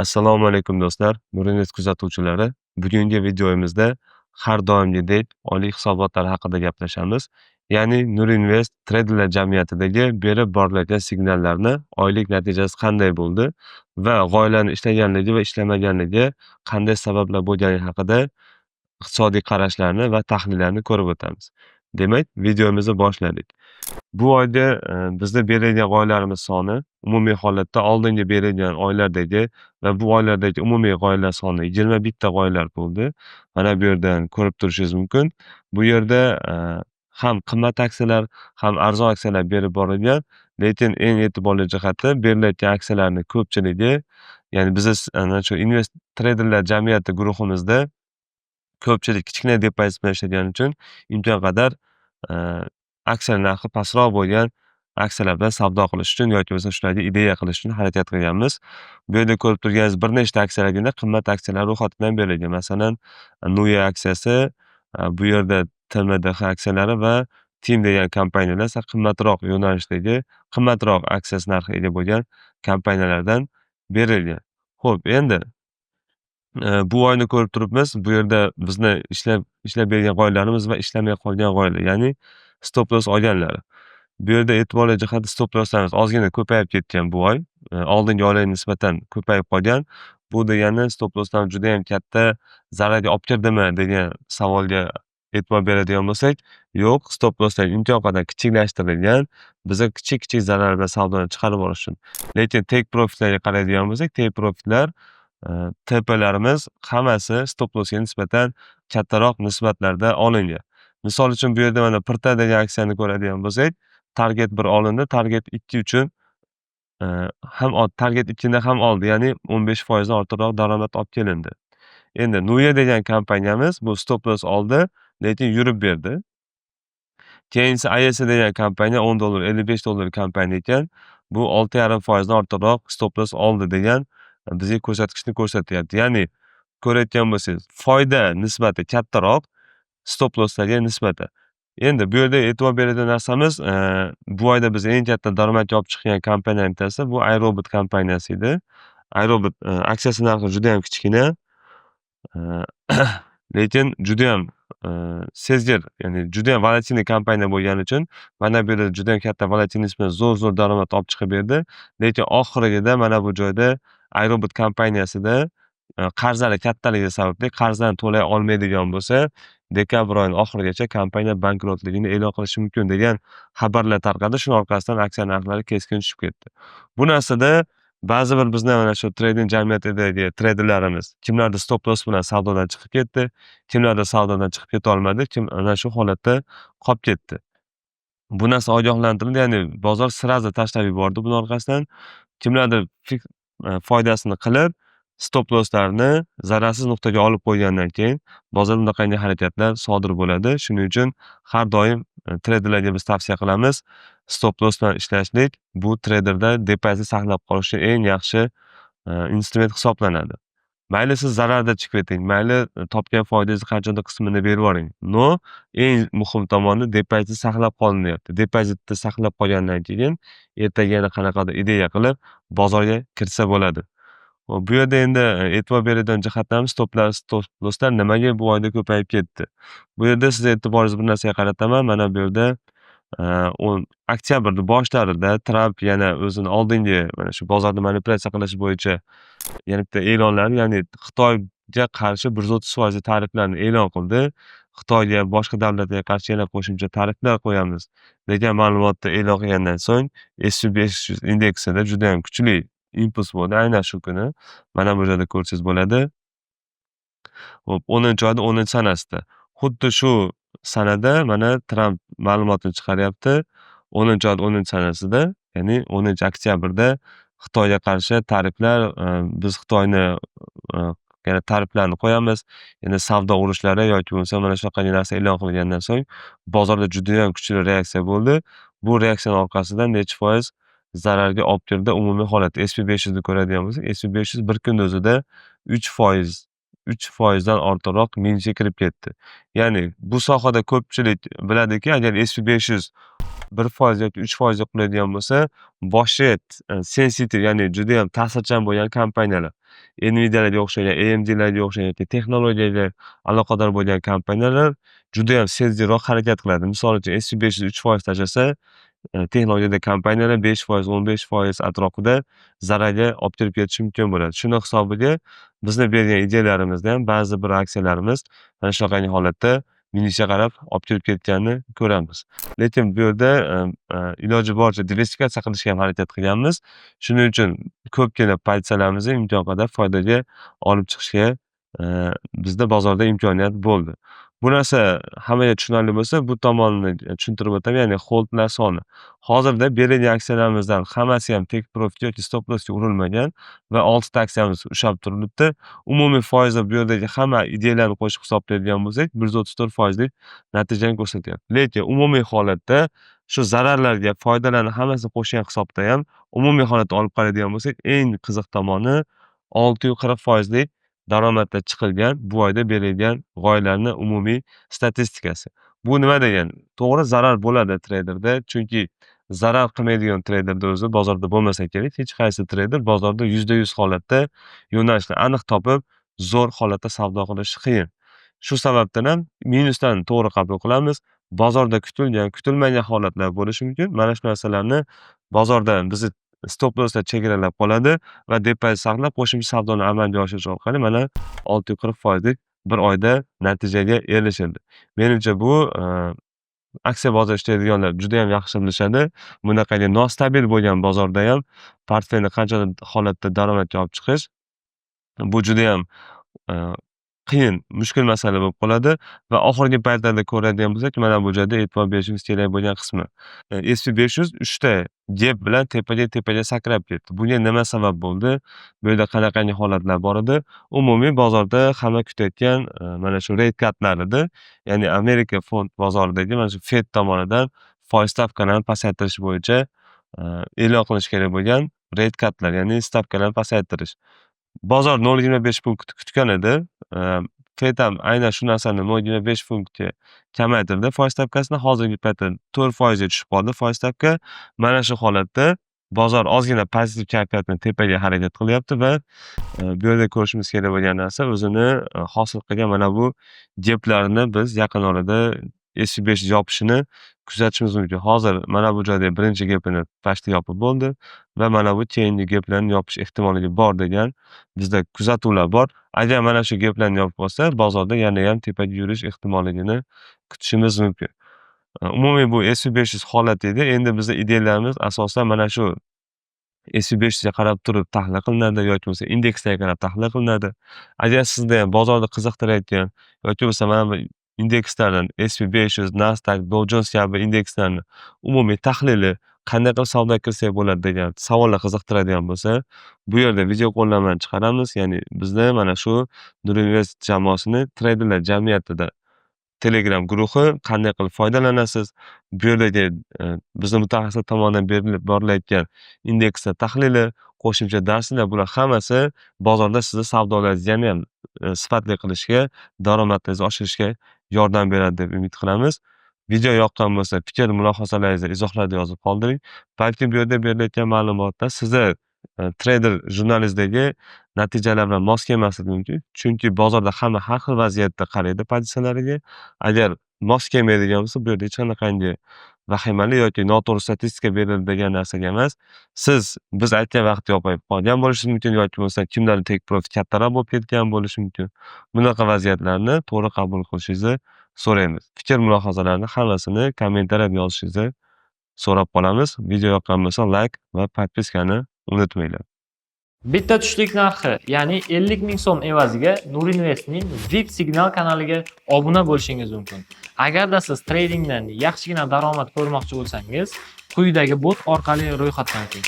Assalomu alaykum do'stlar, Nurinet kuzatuvchilari. Bugungi videomizda har doimgidek oylik hisobotlar haqida gaplashamiz. Ya'ni Nurinvest treyderlar jamiyatidagi berib borilayotgan signallarni oylik natijasi qanday bo'ldi va g'oyalarni ishlaganligi va ishlamaganligi qanday sabablar bo'lgani haqida iqtisodiy qarashlarni va tahlillarni ko'rib o'tamiz. Demak, videomizni boshladik. Bu oyda bizda berilgan g'oyalarimiz soni umumiy holatda oldingi berilgan oylardagi va bu oylardagi umumiy g'oyalar soni 21 ta g'oyalar bo'ldi. Mana bu yerdan ko'rib turishingiz mumkin. Bu yerda ham qimmat aksiyalar, ham arzon aksiyalar berib borilgan, lekin eng e'tiborli jihati berilayotgan aksiyalarning ko'pchiligi, ya'ni biz ana shu invest treyderlar jamiyati guruhimizda ko'pchilik kichkina depozit bilan ishlagani uchun imkon qadar aksiya narxi pastroq bo'lgan aksiyalar bilan savdo qilish uchun yoki bo'lmasa shularga ideya qilish uchun harakat qilganmiz. Bu yerda ko'rib turganingiz bir nechta aksiyalargina qimmat aksiyalar ro'yxatidan berilgan. Masalan, Nuya aksiyasi, bu yerda TMDH aksiyalari va TIM degan kompaniyalar esa qimmatroq yo'nalishdagi, qimmatroq aksiyasi narxiga ega bo'lgan kompaniyalardan berilgan. Xo'p, endi bu oyni ko'rib turibmiz. Bu yerda bizni ishlab bergan g'oyalarimiz va ishlamay qolgan g'oyalar, ya'ni stop loss olganlari. Bu yerda e'tiborli jihati stop losslarimiz ozgina ko'payib ketgan bu oy. Oldingi oylarga nisbatan ko'payib qolgan. Bu degani stop losslar juda ham katta zararga olib kirdimi degan savolga e'tibor beradigan bo'lsak, yo'q, stop losslar imkon qadar kichiklashtirilgan. Biza kichik zarar bilan savdoni chiqarib olish uchun. Lekin take profitlarga qaraydigan bo'lsak, take profitlar TPlarimiz hammasi stop lossga nisbatan kattaroq nisbatlarda olingan. Misol uchun bu yerda mana Pirta degan aksiyani ko'radigan bo'lsak, target 1 olindi, target 2 uchun ham target 2 ni ham oldi, ya'ni 15% dan ortiqroq daromad olib kelindi. Endi Nuya degan kompaniyamiz bu stop loss oldi, lekin yurib berdi. Keyingi ISA degan kompaniya $10, $55 kompaniya ekan. Bu 6,5% dan ortiqroq stop loss oldi degan bizga ko'rsatkichni ko'rsatyapti. Ya'ni ko'rayotgan bo'lsangiz, foyda nisbati kattaroq stop losslarga nisbatan. Endi bu yerda e'tibor beradigan narsamiz, bu oyda biz eng katta daromadga olib chiqqan kompaniyaning bittasi bu iRobot kompaniyasi edi. iRobot aksiyasi narxi juda ham kichkina, lekin juda ham sezgir, ya'ni juda ham volatilniy kompaniya bo'lgani uchun mana bu yerda juda ham katta volatilность bilan zo'r daromad olib chiqib berdi. Lekin oxirgida mana bu joyda iRobot kompaniyasida qarzlari kattaligi sababli qarzlarni to'lay olmaydigan bo'lsa, dekabr oyining oxirigacha kompaniya bankrotligini e'lon qilishi mumkin degan xabarlar tarqadi. Shuning orqasidan aksiya narxlari keskin tushib ketdi. Bu narsada ba'zi bir bizni mana shu trading jamiyatidagi treyderlarimiz kimlardir stop loss bilan savdodan chiqib ketdi, kimlardir savdodan chiqib keta olmadi, kim ana shu holatda qolib ketdi. Bu narsa ogohlantirildi, ya'ni bozor sirazi tashlab yubordi buning orqasidan. Kimlardir foydasini qilib, stop losslarni zararsiz nuqtaga olib qo'ygandan keyin bozorda bunaqangi harakatlar sodir bo'ladi. Shuning uchun har doim treyderlarga biz tavsiya qilamiz, stop loss bilan ishlashlik bu treyderda depozit saqlab qolishga eng yaxshi instrument hisoblanadi. Mayli siz zararda chiqib keting, mayli topgan foydangizni qanchadir qismini berib yuboring. No, eng muhim tomoni depozitni saqlab qolinyapti. Depozitni saqlab qolgandan keyin ertaga yana qanaqadir ideya qilib bozorga kirsa bo'ladi. Hop, bu yerda endi e'tibor beradigan jihatlarimiz stop losslar nimaga bu oyda ko'payib ketdi? Bu yerda siz e'tiboringizni bir narsaga qarataman. Mana bu yerda oktyabrning boshlarida Tramp yana o'zini oldingi mana shu bozorni manipulyatsiya qilish bo'yicha yana bitta e'lonlarni, ya'ni Xitoyga qarshi 130% tariflarni e'lon qildi. Xitoyga boshqa davlatlarga qarshi yana qo'shimcha tariflar qo'yamiz degan ma'lumotni e'lon qilgandan so'ng S&P 500 indeksida juda ham kuchli impuls bo'ldi aynan shu kuni. Mana bu joyda ko'rsangiz bo'ladi. Hop, 10-oyda 10-sanasida. Xuddi shu sanada mana Tramp ma'lumotni chiqaryapti. 10-oyda 10-sanasida, ya'ni 10-oktyabrda Xitoyga qarshi tariflar, biz Xitoyni yana tariflarni qo'yamiz. Yana savdo urushlari yoki bo'lmasa mana shunaqangi narsa e'lon qilgandan so'ng bozorda juda ham kuchli reaksiya bo'ldi. Bu reaksiyaning orqasidan necha foiz zararga olib kirdi umumiy holat. S&P 500 ni ko'radigan bo'lsak, S&P 500 bir kun o'zida 3% dan ortiqroq minusga kirib ketdi. Ya'ni bu sohada ko'pchilik biladiki, agar S&P 500 1% yoki 3% qullaydigan bo'lsa, boshi sensitiv, ya'ni judayam ta'sirchan bo'lgan kompaniyalar, Nvidia'larga o'xshagan, AMD'larga o'xshagan yoki texnologiyaga aloqador bo'lgan kompaniyalar judayam seziroq harakat qiladi. Misol uchun, S&P 500 3% tashlasa, texnologiyada kompaniyalar 5%, 15% atrofida zararga olib kirib ketishi mumkin bo'ladi. Shuni hisobiga bizni bergan ideyalarimizda ham ba'zi bir aksiyalarimiz mana shunaqangi holatda minusga qarab olib kirib ketganini ko'ramiz. Lekin bu yerda iloji boricha diversifikatsiya qilishga ham harakat qilganmiz. Shuning uchun ko'pgina pozitsiyalarimizni imkon qadar foydaga olib chiqishga bizda bozorda imkoniyat bo'ldi. Bu narsa hammaga tushunarli bo'lsa, bu tomonini tushuntirib o'taman, ya'ni holdlar soni. Hozirda berilgan aksiyalarimizdan hammasi ham take profit yoki stop lossga urilmagan va 6 ta aksiyamiz ushlab turilibdi. Umumiy foizni bu yerdagi hamma ideyalarni qo'shib hisoblaydigan bo'lsak, 134% lik natijani ko'rsatyapti. Lekin umumiy holatda shu zararlarga foydalarni hammasini qo'shgan hisobda ham umumiy holatda olib qaraydigan bo'lsak, eng qiziq tomoni 640% lik daromadda chiqilgan bu oyda berilgan g'oyalarni umumiy statistikasi. Bu nima degani? To'g'ri, zarar bo'ladi treyderda, chunki zarar qilmaydigan treyderda o'zi bozorda bo'lmasa kerak. Hech qaysi treyder bozorda 100% holatda yo'nalishni aniq topib, zo'r holatda savdo qilish qiyin. Shu sababdan ham minuslarni to'g'ri qabul qilamiz. Bozorda kutilgan, kutilmagan holatlar bo'lishi mumkin. Mana shu narsalarni bozorda bizni stop losslar chegaralab qoladi va depozit saqlab qo'shimcha savdoni amalga oshirish orqali mana 640% lik bir oyda natijaga erishildi. Menimcha bu aksiya bozor ishlaydiganlar juda ham yaxshi bilishadi. Bunaqangi nostabil bo'lgan bozorda ham portfelni qanchadir holatda daromadga olib chiqish bu juda ham qiyin, mushkul masala bo'lib qoladi va oxirgi paytlarda ko'radigan bo'lsak, mana bu joyda e'tibor berishimiz kerak bo'lgan qismi. S&P 500 3 ta gap bilan tepaga sakrab ketdi. Bunga nima sabab bo'ldi? Bu yerda qanaqangi holatlar bor edi? Umumiy bozorda hamma kutayotgan mana shu rate cutlar edi. Ya'ni Amerika fond bozoridagi mana shu Fed tomonidan foiz stavkalarini pasaytirish bo'yicha e'lon qilish kerak bo'lgan rate cutlar, ya'ni stavkalarni pasaytirish. Bozor 0.25 punkt kutgan edi. Fed ham aynan shu narsani 0.5 punktga kamaytirdi foiz stavkasini. Hozirgi paytda 4% ga tushib qoldi foiz stavka. Mana shu holatda bozor ozgina pozitiv kayfiyatni tepaga harakat qilyapti va bu yerda ko'rishimiz kerak bo'lgan narsa o'zini hosil qilgan mana bu gaplarni biz yaqin orada S&P 500 yopishini kuzatishimiz mumkin. Hozir mana bu joyda birinchi gapini pastda yopib bo'ldi va mana bu keyingi gaplarni yopish ehtimolligi bor degan bizda kuzatuvlar bor. Agar mana shu gaplarni yopib qolsa, bozorda yana ham tepaga yurish ehtimolligini kutishimiz mumkin. Umumiy bu S&P 500 holati edi. Endi bizning ideyalarimiz asosan mana shu S&P 500 ga qarab turib tahlil qilinadi yoki bo'lmasa indekslarga qarab tahlil qilinadi. Agar sizda ham bozorda qiziqtirayotgan yoki bo'lmasa mana bu indekslardan S&P 500, Nasdaq, Dow Jones kabi indekslarni umumiy tahlili qanday qilib savdoga kirsak bo'ladi degan savollar qiziqtiradigan bo'lsa, bu yerda video qo'llanmani chiqaramiz. Ya'ni bizda mana shu Nurinvest jamoasini treyderlar jamiyatida Telegram guruhi, qanday qilib foydalanasiz, bu yerdagi bizni mutaxassislar tomonidan berilib borilayotgan indekslar tahlili, qo'shimcha darslar, bular hammasi bozorda sizni savdolaringizni ham sifatli qilishga, daromadingizni oshirishga yordam beradi deb umid qilamiz. Video yoqqan bo'lsa, fikr, mulohazalaringizni izohlarda yozib qoldiring. Balki bu yerda berilayotgan ma'lumotlar sizni treyder jurnalistdagi natijalar bilan mos kelmasligi mumkin. Chunki bozorda hamma har xil vaziyatda qaraydi pozitsiyalariga. Agar mos kelmaydigan bo'lsa, bu yerda hech qanaqangi vahimali yoki noto'g'ri statistika berildi degan narsaga emas. Siz biz aytgan vaqtda yopib qolgan bo'lishingiz mumkin yoki bo'lmasa kimlarning take profit kattaroq bo'lib ketgan bo'lishi mumkin. Bunaqa vaziyatlarni to'g'ri qabul qilishingizni so'raymiz. Fikr, mulohazalarni hammasini kommentariyada yozishingizni so'rab qolamiz. Video yoqqan bo'lsa layk va podpiskani unutmanglar. Bitta tushlik narxi, ya'ni 50 ming so'm evaziga Nurinvestning VIP signal kanaliga obuna bo'lishingiz mumkin. Agarda siz tradingdan yaxshigina daromad ko'rmoqchi bo'lsangiz, quyidagi bot orqali ro'yxatdan o'ting.